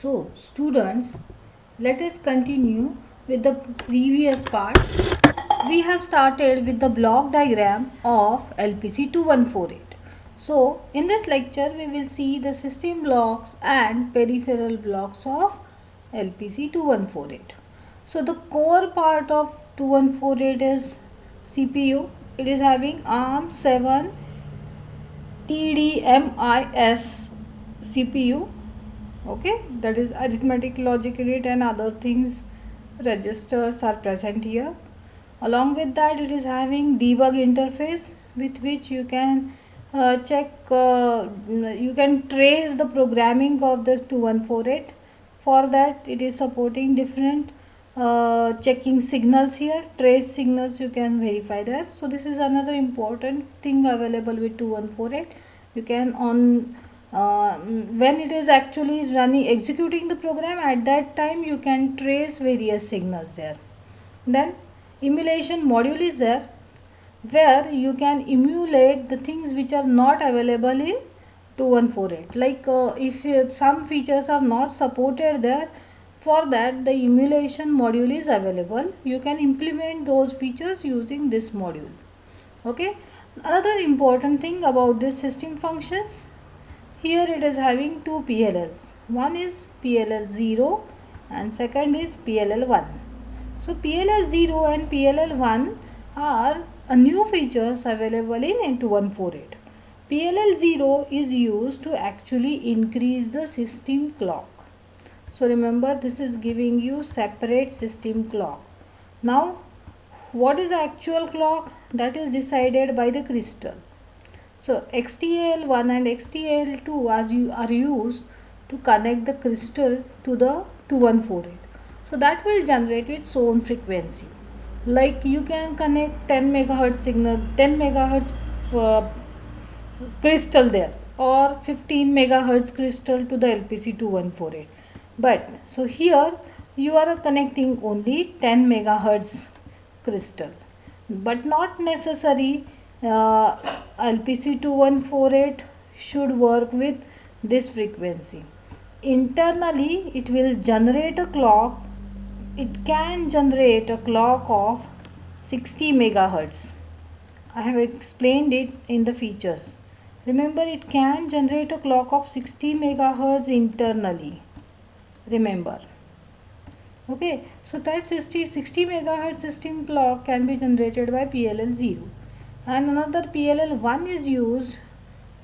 So students, let us continue with the previous part. We have started with the block diagram of LPC 2148. So in this lecture we will see the system blocks and peripheral blocks of LPC 2148. So the core part of 2148 is CPU. It is having ARM7 TDMIS CPU. Okay, that is arithmetic, logic unit and other things registers are present here. Along with that, it is having debug interface with which you can check, you can trace the programming of this 2148. For that, it is supporting different checking signals here, trace signals you can verify there. So this is another important thing available with 2148. You can on when it is actually running executing the program, at that time you can trace various signals there. Then emulation module is there, where you can emulate the things which are not available in 2148. Like if some features are not supported there, for that the emulation module is available. You can implement those features using this module. Okay, another important thing about this system functions, here it is having two PLLs. One is PLL0 and second is PLL1. So PLL0 and PLL1 are new features available in 2148. PLL0 is used to actually increase the system clock. So remember, this is giving you separate system clock. Now what is the actual clock? That is decided by the crystal. So XTAL1 and XTAL2 are used to connect the crystal to the 2148. So that will generate its own frequency. Like you can connect 10 megahertz signal, 10 megahertz crystal there, or 15 megahertz crystal to the LPC 2148. But so here you are connecting only 10 megahertz crystal, but not necessary LPC 2148 should work with this frequency. Internally it will generate a clock. It can generate a clock of 60 megahertz. I have explained it in the features. Remember, it can generate a clock of 60 megahertz internally. Remember. Okay, so that 60 megahertz system clock can be generated by PLL0, and another PLL1 is used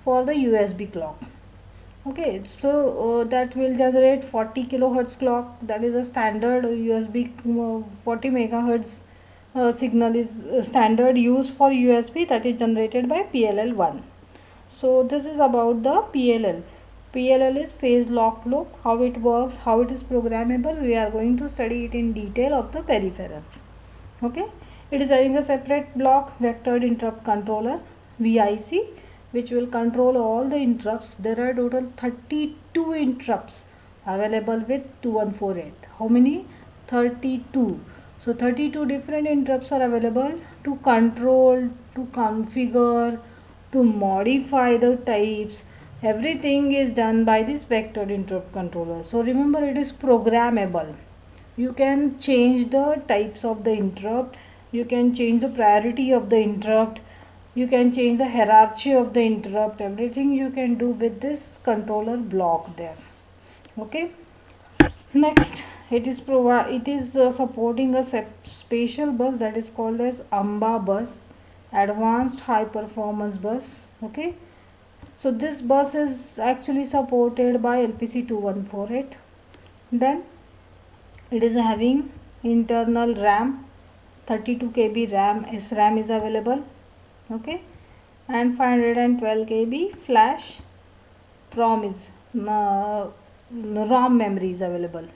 for the USB clock. Okay, so that will generate 40 kilohertz clock. That is a standard USB 40 megahertz signal is standard used for USB, that is generated by PLL1. So this is about the PLL. PLL is phase lock loop, how it works, how it is programmable. We are going to study it in detail of the peripherals. Okay, it is having a separate block, vectored interrupt controller, VIC, which will control all the interrupts. There are total 32 interrupts available with 2148. How many? 32. So 32 different interrupts are available to control, to configure, to modify the types. Everything is done by this vectored interrupt controller. So remember, it is programmable. You can change the types of the interrupt, you can change the priority of the interrupt, you can change the hierarchy of the interrupt. Everything you can do with this controller block there. Okay, next it is supporting a special bus that is called as AMBA bus, advanced high performance bus. Okay, so this bus is actually supported by LPC 2148. Then it is having internal RAM, 32 KB RAM, SRAM is available. Okay, and 512 KB flash ROM is ROM memory is available.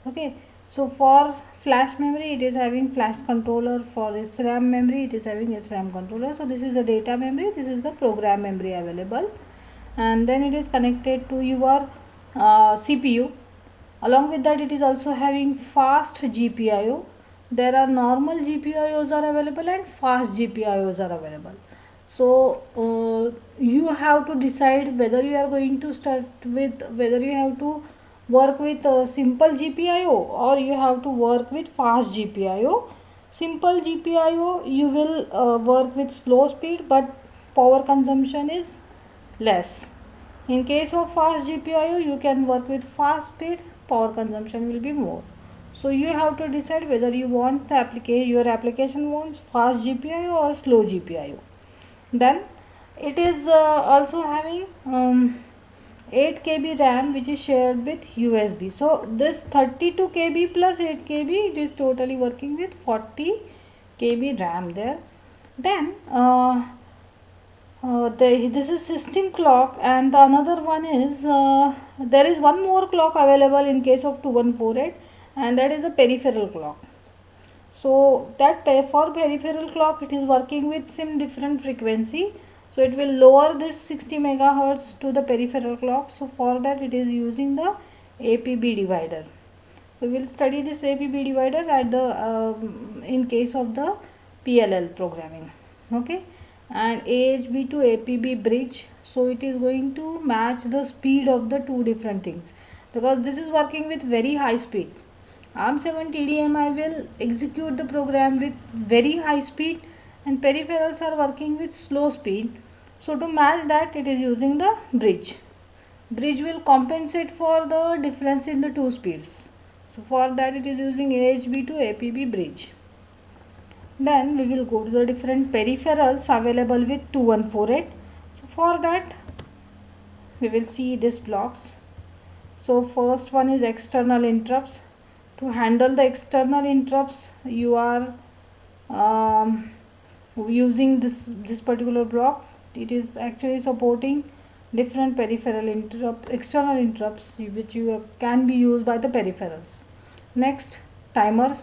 Okay, so for flash memory it is having flash controller, for SRAM memory it is having SRAM controller. So this is the data memory, this is the program memory available, and then it is connected to your CPU. Along with that, it is also having fast GPIO. There are normal GPIOs are available and fast GPIOs are available. So you have to decide whether you are going to start with, whether you have to work with simple GPIO or you have to work with fast GPIO. Simple GPIO you will work with slow speed but power consumption is less. In case of fast GPIO you can work with fast speed, power consumption will be more. So you have to decide whether you want your application wants fast GPIO or slow GPIO. Then it is also having 8 KB RAM which is shared with USB. So this 32 KB plus 8 KB it is totally working with 40 KB RAM there. Then this is system clock, and the another one is there is one more clock available in case of 2148, and that is the peripheral clock. So that for peripheral clock it is working with some different frequency, so it will lower this 60 megahertz to the peripheral clock. So for that it is using the APB divider. So we will study this APB divider at the in case of the PLL programming. Okay, and AHB to APB bridge, so it is going to match the speed of the two different things, because this is working with very high speed. ARM7 TDMI will execute the program with very high speed and peripherals are working with slow speed. So to match that it is using the bridge. Bridge will compensate for the difference in the two speeds. So for that it is using AHB to APB bridge. Then we will go to the different peripherals available with 2148. So for that we will see these blocks. So first one is external interrupts. To handle the external interrupts you are using this particular block. It is actually supporting different peripheral external interrupts which can be used by the peripherals. Next, timers.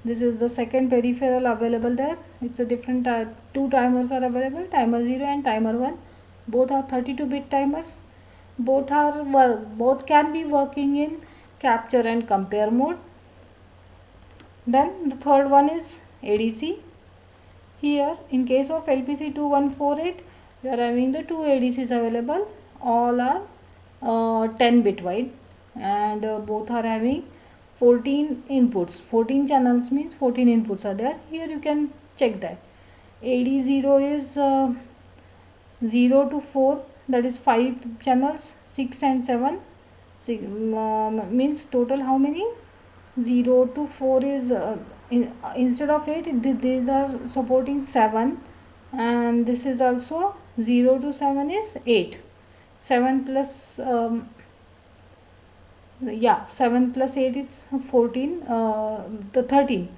This is the second peripheral available there. It's a different two timers are available, timer 0 and timer 1. Both are 32-bit timers. Both can be working in capture and compare mode. Then the third one is ADC. Here in case of LPC 2148 we are having the two ADCs available. All are 10-bit wide, and both are having 14 inputs. 14 channels means 14 inputs are there. Here you can check that. AD0 is 0 to 4, that is 5 channels. 6 and 7 means total how many? 0 to 4 is instead of 8 these are supporting 7, and this is also 0 to 7 is 8. 7 plus 7 plus 8 is 14, the 13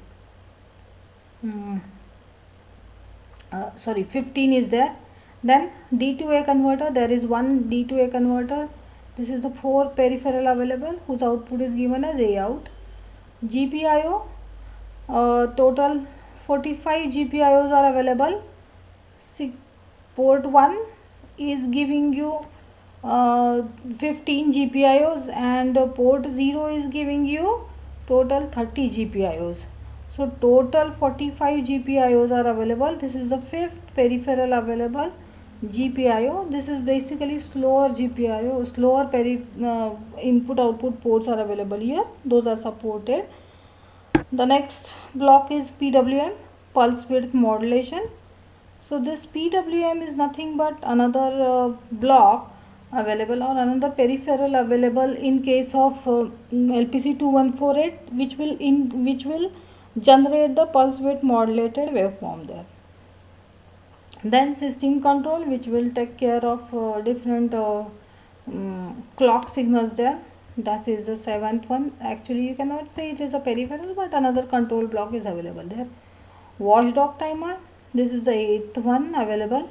sorry 15 is there. Then D2A converter, there is one D2A converter. This is the 4 peripheral available whose output is given as A out. GPIO, total 45 GPIOs are available. Port 1 is giving you 15 GPIOs, and port 0 is giving you total 30 GPIOs. So total 45 GPIOs are available. This is the 5th peripheral available, GPIO. This is basically slower GPIO, slower input output ports are available here. Those are supported. The next block is PWM, pulse width modulation. So this PWM is nothing but another block available or another peripheral available in case of LPC 2148, which will generate the pulse width modulated waveform there. Then system control, which will take care of different clock signals there. That is the 7th one. Actually you cannot say it is a peripheral, but another control block is available there. Watchdog timer, this is the 8th one available,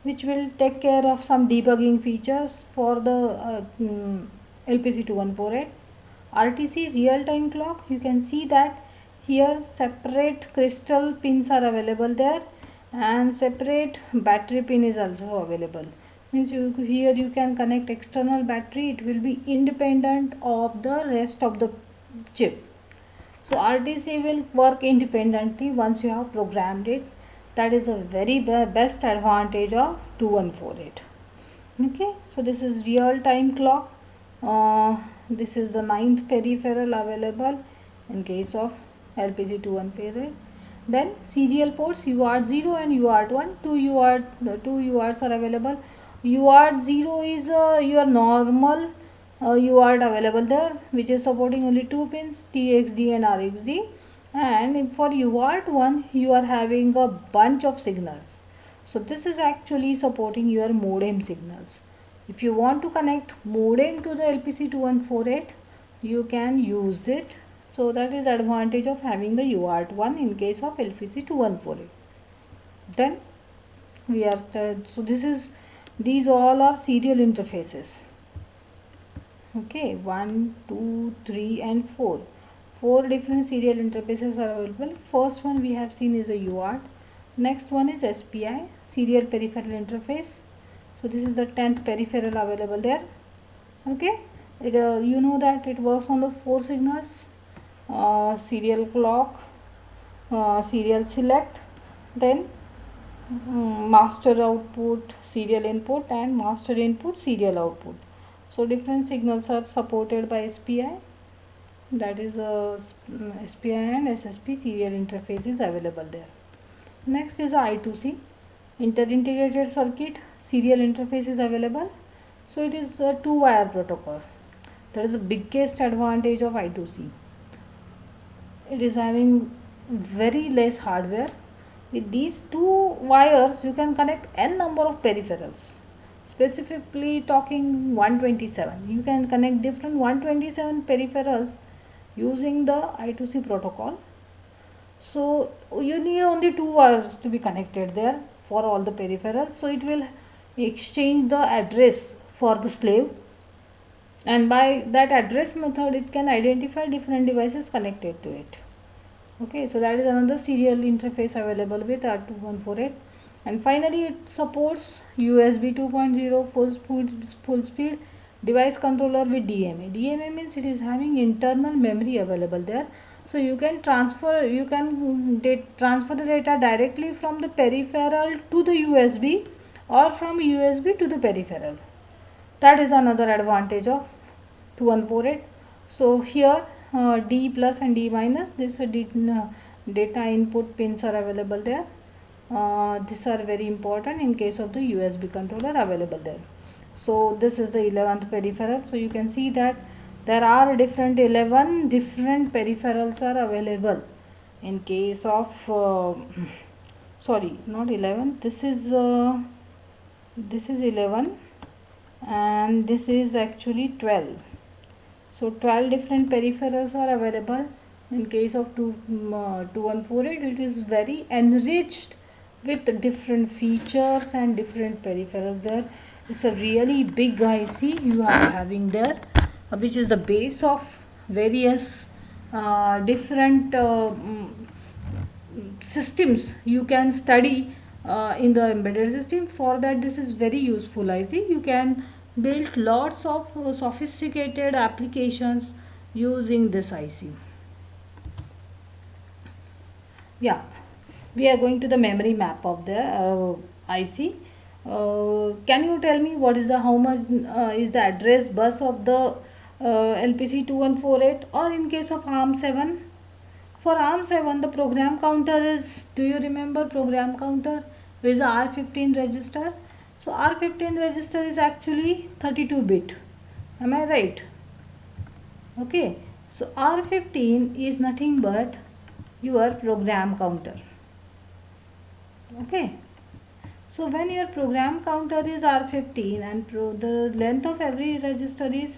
which will take care of some debugging features for the LPC 2148. RTC real time clock, you can see that here separate crystal pins are available there, and separate battery pin is also available. Means here you can connect external battery, it will be independent of the rest of the chip. So RTC will work independently once you have programmed it. That is a very best advantage of 2148. Okay, so this is real time clock. This is the ninth peripheral available in case of LPC214. Then serial ports UART0 and UART1. Two UARTs are available. UART0 is your normal UART available there, which is supporting only two pins, TXD and RXD. And for UART1 you are having a bunch of signals. So this is actually supporting your modem signals. If you want to connect modem to the LPC2148, you can use it. So that is advantage of having the UART1 in case of LPC2148. Then we are these all are serial interfaces. Okay, 1, 2, 3 and 4. 4 different serial interfaces are available. First one we have seen is a UART. Next one is SPI, serial peripheral interface. So this is the 10th peripheral available there. Okay, you know that it works on the 4 signals: serial clock, serial select, then master output, serial input, and master input, serial output. So different signals are supported by SPI. That is SPI and SSP serial interface is available there. Next is I2C, inter-integrated circuit serial interface is available. So it is a 2-wire protocol. That is the biggest advantage of I2C. It is having very less hardware. With these 2 wires you can connect n number of peripherals. Specifically talking 127, you can connect different 127 peripherals using the I2C protocol. So you need only 2 wires to be connected there for all the peripherals. So it will exchange the address for the slave, and by that address method it can identify different devices connected to it. Okay, so that is another serial interface available with R2148. And finally it supports USB 2.0 full speed device controller with DMA. DMA means it is having internal memory available there. So you can transfer the data directly from the peripheral to the USB or from USB to the peripheral. That is another advantage of 2148. So here D plus and D minus, this data input pins are available there. These are very important in case of the USB controller available there. So this is the 11th peripheral. So you can see that there are 11 different peripherals are available in case of sorry, not 11, this is 11 and this is actually 12. So 12 different peripherals are available in case of 2148. It is very enriched with different features and different peripherals there. It's a really big IC you are having there, which is the base of various different systems you can study in the embedded system. For that this is very useful IC. You can build lots of sophisticated applications using this IC. Yeah, we are going to the memory map of the IC. Can you tell me what is how much is the address bus of the LPC2148, or in case of ARM7? For ARM7 the program counter is, do you remember program counter is R15 register? So R15 register is actually 32-bit. Am I right? Okay. So R15 is nothing but your program counter. Okay. So when your program counter is R15 and the length of every register is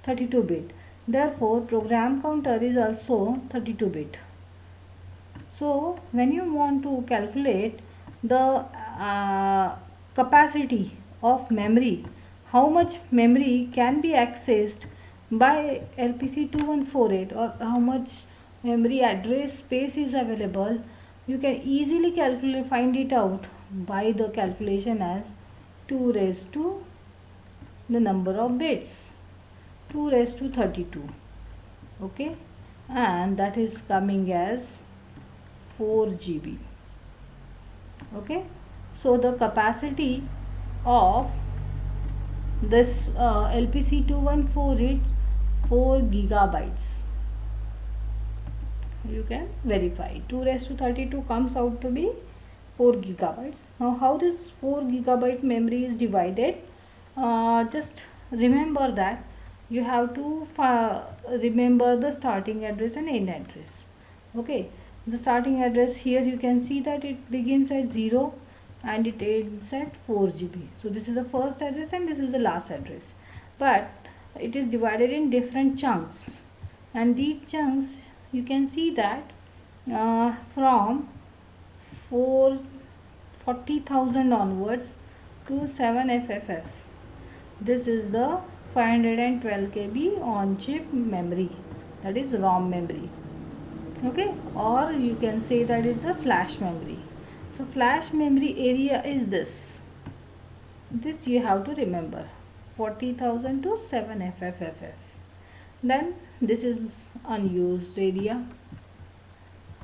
32-bit, therefore program counter is also 32-bit. So when you want to calculate the capacity of memory, how much memory can be accessed by LPC2148, or how much memory address space is available, you can easily find it out by the calculation as 2 raised to the number of bits, 2 raised to 32. Okay, and that is coming as 4 GB. Okay, so the capacity of this LPC214 is 4 gigabytes. You can verify 2 raised to 32 comes out to be 4 gigabytes. Now how this 4 gigabyte memory is divided, just remember that you have to remember the starting address and end address. Okay, the starting address here you can see that it begins at 0 and it ends at 4 GB. So this is the first address and this is the last address, but it is divided in different chunks, and these chunks you can see that from 40,000 onwards to 7FFF. This is the 512 KB on chip memory, that is ROM memory. Okay, or you can say that it's a flash memory. So flash memory area is this you have to remember, 40,000 to 7FFF. Then this is unused area.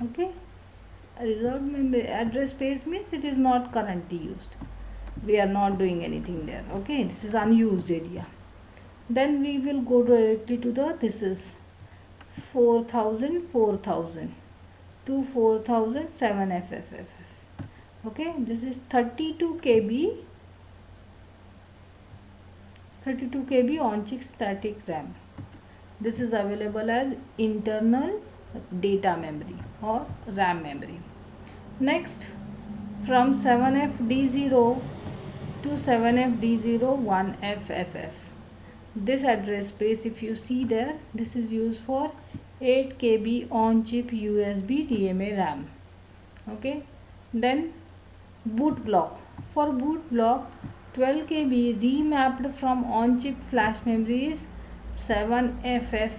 Okay, reserved memory address space means it is not currently used, we are not doing anything there. Okay, this is unused area. Then we will go directly to the, this is 4,000 to 4,000 7FFF. Okay, this is 32 KB on chip static RAM. This is available as internal data memory or RAM memory. Next, from 7FD0 to 7FD0 1FFF. This address space, if you see there, this is used for 8 KB on chip USB DMA RAM. Okay, then boot block. For boot block, 12 KB remapped from on chip flash memory is 7FF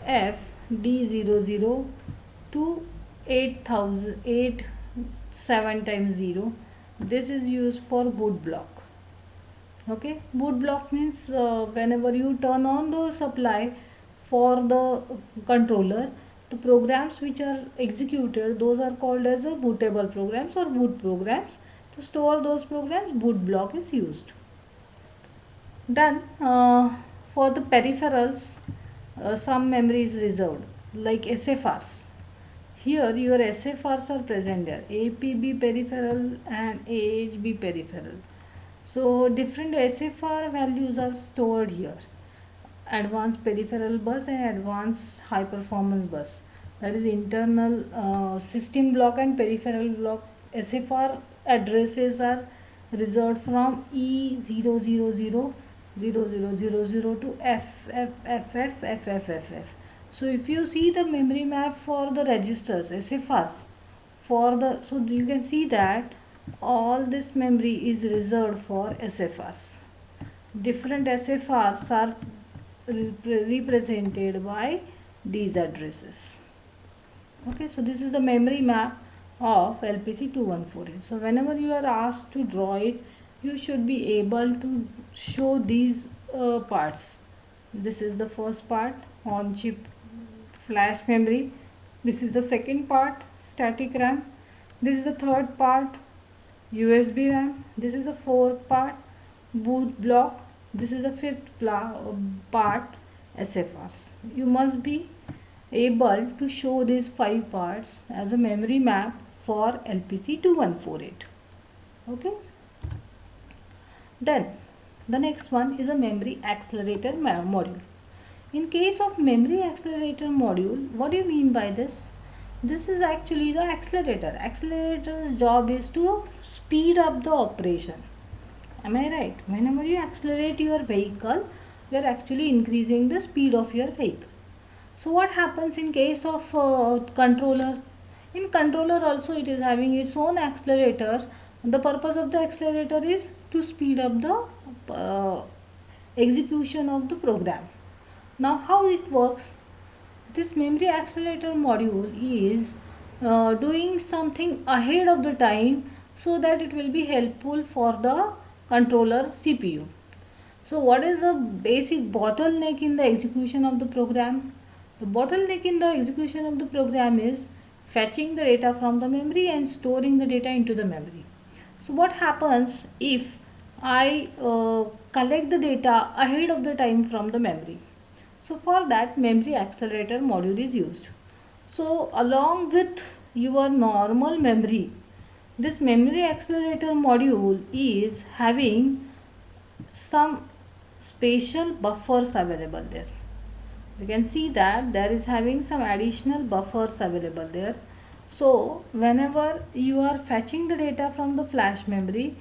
FD00 to 7 times 0. This is used for boot block. Okay, boot block means whenever you turn on the supply for the controller, the programs which are executed, those are called as the bootable programs or boot programs. To store those programs, boot block is used. Then for the peripherals, some memory is reserved, like SFRs. Here your SFRs are present there, APB peripheral and AHB peripheral. So different SFR values are stored here. Advanced peripheral bus and advanced high performance bus, that is internal system block and peripheral block. SFR addresses are reserved from E000 to FFFFFFF. So if you see the memory map for the registers SFRs for the, so you can see that all this memory is reserved for SFRs. Different SFRs are represented by these addresses. Okay, so this is the memory map of LPC214. So whenever you are asked to draw it, you should be able to show these parts. This is the first part, on chip flash memory. This is the second part, static RAM. This is the third part, USB RAM. This is the fourth part, boot block. This is the fifth part, SFRs. You must be able to show these 5 parts as a memory map for LPC2148. Okay. Then the next one is a memory accelerator module. In case of memory accelerator module, what do you mean by this? This is actually the accelerator. Accelerator's job is to speed up the operation. Am I right? Whenever you accelerate your vehicle, you are actually increasing the speed of your vehicle. So what happens in case of controller? In controller also it is having its own accelerator. The purpose of the accelerator is to speed up the execution of the program. Now how it works? This memory accelerator module is doing something ahead of the time so that it will be helpful for the controller CPU. So what is the basic bottleneck in the execution of the program? The bottleneck in the execution of the program is fetching the data from the memory and storing the data into the memory. So what happens if I collect the data ahead of the time from the memory. So for that, memory accelerator module is used. So along with your normal memory, this memory accelerator module is having some special buffers available there. You can see that there is having some additional buffers available there. So whenever you are fetching the data from the flash memory,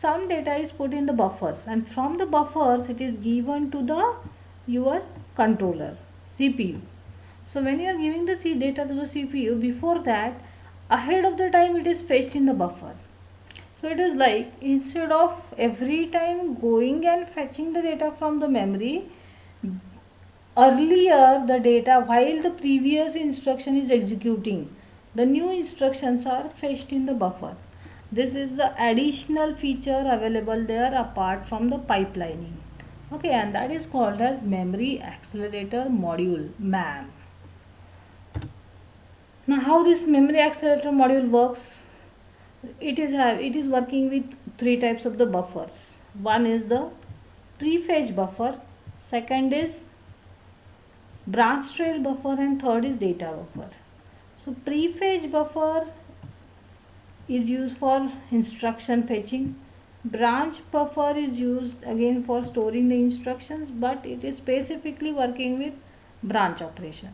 some data is put in the buffers, and from the buffers it is given to the your controller CPU. So when you are giving the data to the CPU, before that, ahead of the time it is fetched in the buffer. So it is like, instead of every time going and fetching the data from the memory, earlier the data, while the previous instruction is executing, the new instructions are fetched in the buffer. This is the additional feature available there apart from the pipelining. Okay, and that is called as memory accelerator module, MAM. Now how this memory accelerator module works? It is working with three types of the buffers. One is the prefetch buffer, second is branch trail buffer, and third is data buffer. So prefetch buffer is used for instruction fetching. Branch buffer is used again for storing the instructions, but it is specifically working with branch operation.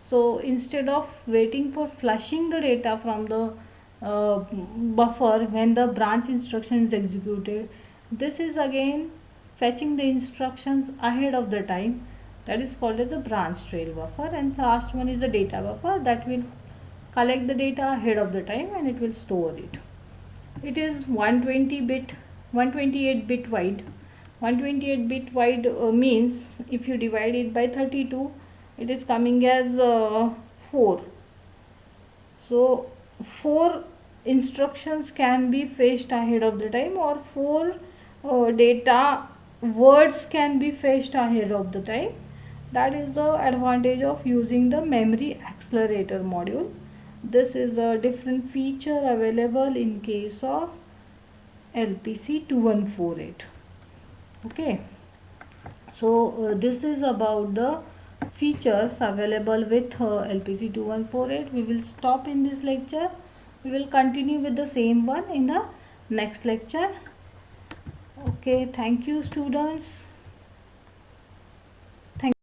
So instead of waiting for flushing the data from the buffer when the branch instruction is executed, this is again fetching the instructions ahead of the time. That is called as a branch trail buffer. And last one is the data buffer, that will collect the data ahead of the time and it will store it. It is 128 bit wide. 128 bit wide means if you divide it by 32, it is coming as 4. So 4 instructions can be fetched ahead of the time, or 4 data words can be fetched ahead of the time. That is the advantage of using the memory accelerator module. This is a different feature available in case of LPC 2148. Okay, so this is about the features available with LPC 2148. We will stop in this lecture. We will continue with the same one in the next lecture. Okay, thank you students.